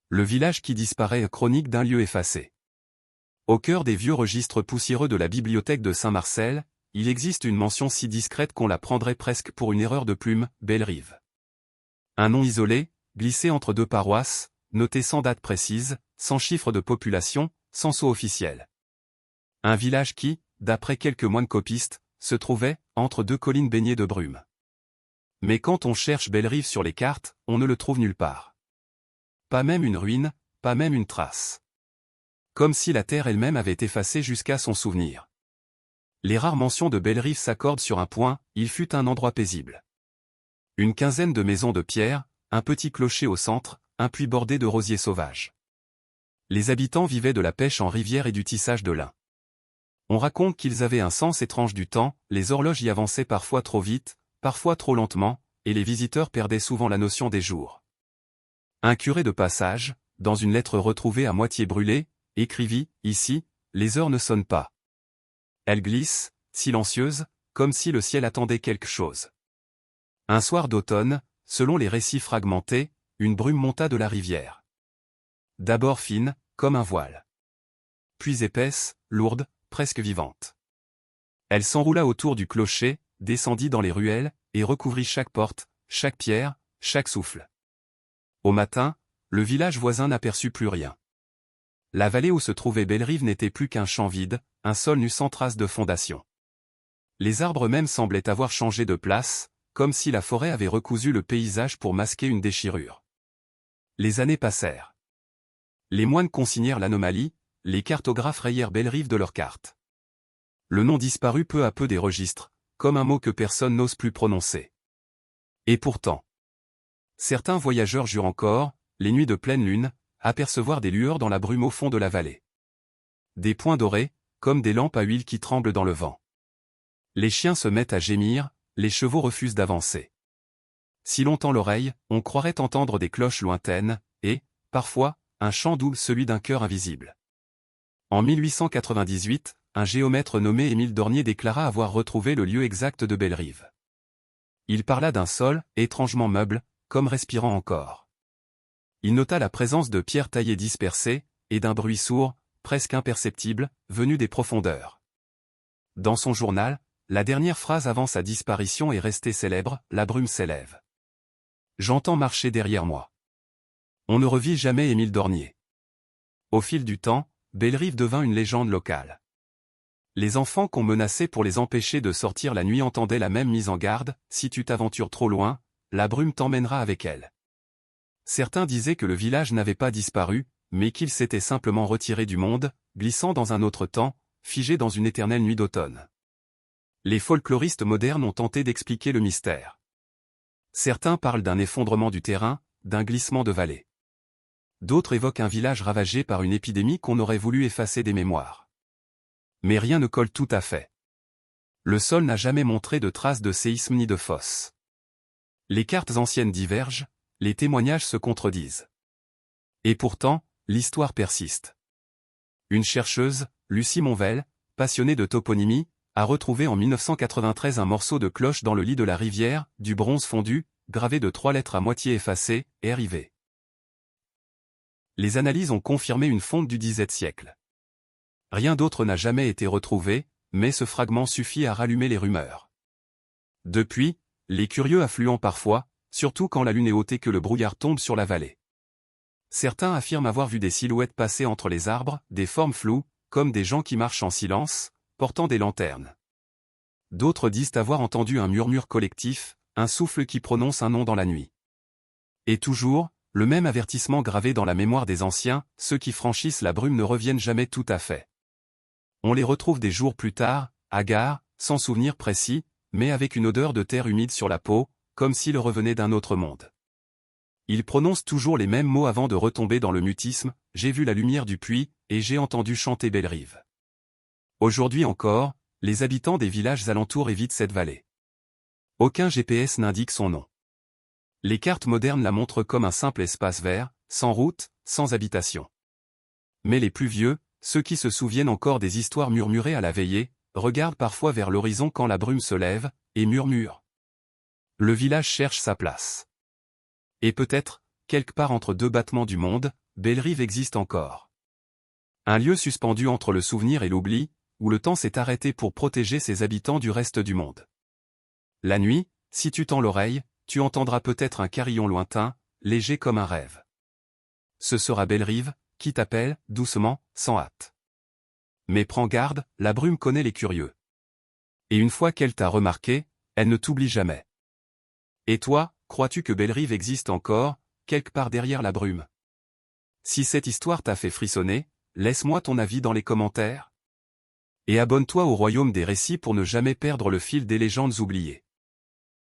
Le village qui disparaît, chronique d'un lieu effacé. Au cœur des vieux registres poussiéreux de la bibliothèque de Saint-Marcel, il existe une mention si discrète qu'on la prendrait presque pour une erreur de plume, Bellerive. Un nom isolé, glissé entre deux paroisses, noté sans date précise, sans chiffre de population, sans sceau officiel. Un village qui, d'après quelques moines copistes, se trouvait entre deux collines baignées de brume. Mais quand on cherche Bellerive sur les cartes, on ne le trouve nulle part. Pas même une ruine, pas même une trace. Comme si la terre elle-même avait effacé jusqu'à son souvenir. Les rares mentions de Bellerive s'accordent sur un point, il fut un endroit paisible. Une quinzaine de maisons de pierre, un petit clocher au centre, un puits bordé de rosiers sauvages. Les habitants vivaient de la pêche en rivière et du tissage de lin. On raconte qu'ils avaient un sens étrange du temps, les horloges y avançaient parfois trop vite, parfois trop lentement, et les visiteurs perdaient souvent la notion des jours. Un curé de passage, dans une lettre retrouvée à moitié brûlée, écrivit, ici, les heures ne sonnent pas. Elles glissent, silencieuses, comme si le ciel attendait quelque chose. Un soir d'automne, selon les récits fragmentés, une brume monta de la rivière. D'abord fine, comme un voile. Puis épaisse, lourde, presque vivante. Elle s'enroula autour du clocher, descendit dans les ruelles, et recouvrit chaque porte, chaque pierre, chaque souffle. Au matin, le village voisin n'aperçut plus rien. La vallée où se trouvait Bellerive n'était plus qu'un champ vide, un sol nu sans trace de fondation. Les arbres même semblaient avoir changé de place, comme si la forêt avait recousu le paysage pour masquer une déchirure. Les années passèrent. Les moines consignèrent l'anomalie, les cartographes rayèrent Bellerive de leurs cartes. Le nom disparut peu à peu des registres, comme un mot que personne n'ose plus prononcer. Et pourtant, certains voyageurs jurent encore, les nuits de pleine lune, apercevoir des lueurs dans la brume au fond de la vallée. Des points dorés, comme des lampes à huile qui tremblent dans le vent. Les chiens se mettent à gémir, les chevaux refusent d'avancer. Si l'on tend l'oreille, on croirait entendre des cloches lointaines, et, parfois, un chant double celui d'un chœur invisible. En 1898, un géomètre nommé Émile Dornier déclara avoir retrouvé le lieu exact de Bellerive. Il parla d'un sol, étrangement meuble, comme respirant encore. Il nota la présence de pierres taillées dispersées, et d'un bruit sourd, presque imperceptible, venu des profondeurs. Dans son journal, la dernière phrase avant sa disparition est restée célèbre, la brume s'élève. J'entends marcher derrière moi. On ne revit jamais Émile Dornier. Au fil du temps, Bellerive devint une légende locale. Les enfants qu'on menaçait pour les empêcher de sortir la nuit entendaient la même mise en garde, si tu t'aventures trop loin, la brume t'emmènera avec elle. Certains disaient que le village n'avait pas disparu, mais qu'il s'était simplement retiré du monde, glissant dans un autre temps, figé dans une éternelle nuit d'automne. Les folkloristes modernes ont tenté d'expliquer le mystère. Certains parlent d'un effondrement du terrain, d'un glissement de vallée. D'autres évoquent un village ravagé par une épidémie qu'on aurait voulu effacer des mémoires. Mais rien ne colle tout à fait. Le sol n'a jamais montré de traces de séisme ni de fosse. Les cartes anciennes divergent, les témoignages se contredisent. Et pourtant, l'histoire persiste. Une chercheuse, Lucie Monvel, passionnée de toponymie, a retrouvé en 1993 un morceau de cloche dans le lit de la rivière, du bronze fondu, gravé de 3 lettres à moitié effacées, RIV. Les analyses ont confirmé une fonte du XVIIe siècle. Rien d'autre n'a jamais été retrouvé, mais ce fragment suffit à rallumer les rumeurs. Depuis, les curieux affluent parfois, surtout quand la lune est haute et que le brouillard tombe sur la vallée. Certains affirment avoir vu des silhouettes passer entre les arbres, des formes floues, comme des gens qui marchent en silence, portant des lanternes. D'autres disent avoir entendu un murmure collectif, un souffle qui prononce un nom dans la nuit. Et toujours, le même avertissement gravé dans la mémoire des anciens, ceux qui franchissent la brume ne reviennent jamais tout à fait. On les retrouve des jours plus tard, hagards, sans souvenir précis, mais avec une odeur de terre humide sur la peau, comme s'ils revenaient d'un autre monde. Ils prononcent toujours les mêmes mots avant de retomber dans le mutisme, j'ai vu la lumière du puits, et j'ai entendu chanter Bellerive. Aujourd'hui encore, les habitants des villages alentours évitent cette vallée. Aucun GPS n'indique son nom. Les cartes modernes la montrent comme un simple espace vert, sans route, sans habitation. Mais les plus vieux, ceux qui se souviennent encore des histoires murmurées à la veillée, regardent parfois vers l'horizon quand la brume se lève, et murmurent. Le village cherche sa place. Et peut-être, quelque part entre deux battements du monde, Bellerive existe encore. Un lieu suspendu entre le souvenir et l'oubli, où le temps s'est arrêté pour protéger ses habitants du reste du monde. La nuit, si tu tends l'oreille, tu entendras peut-être un carillon lointain, léger comme un rêve. Ce sera Bellerive, qui t'appelle, doucement, sans hâte. Mais prends garde, la brume connaît les curieux. Et une fois qu'elle t'a remarqué, elle ne t'oublie jamais. Et toi, crois-tu que Bellerive existe encore, quelque part derrière la brume? Si cette histoire t'a fait frissonner, laisse-moi ton avis dans les commentaires. Et abonne-toi au Royaume des Récits pour ne jamais perdre le fil des légendes oubliées.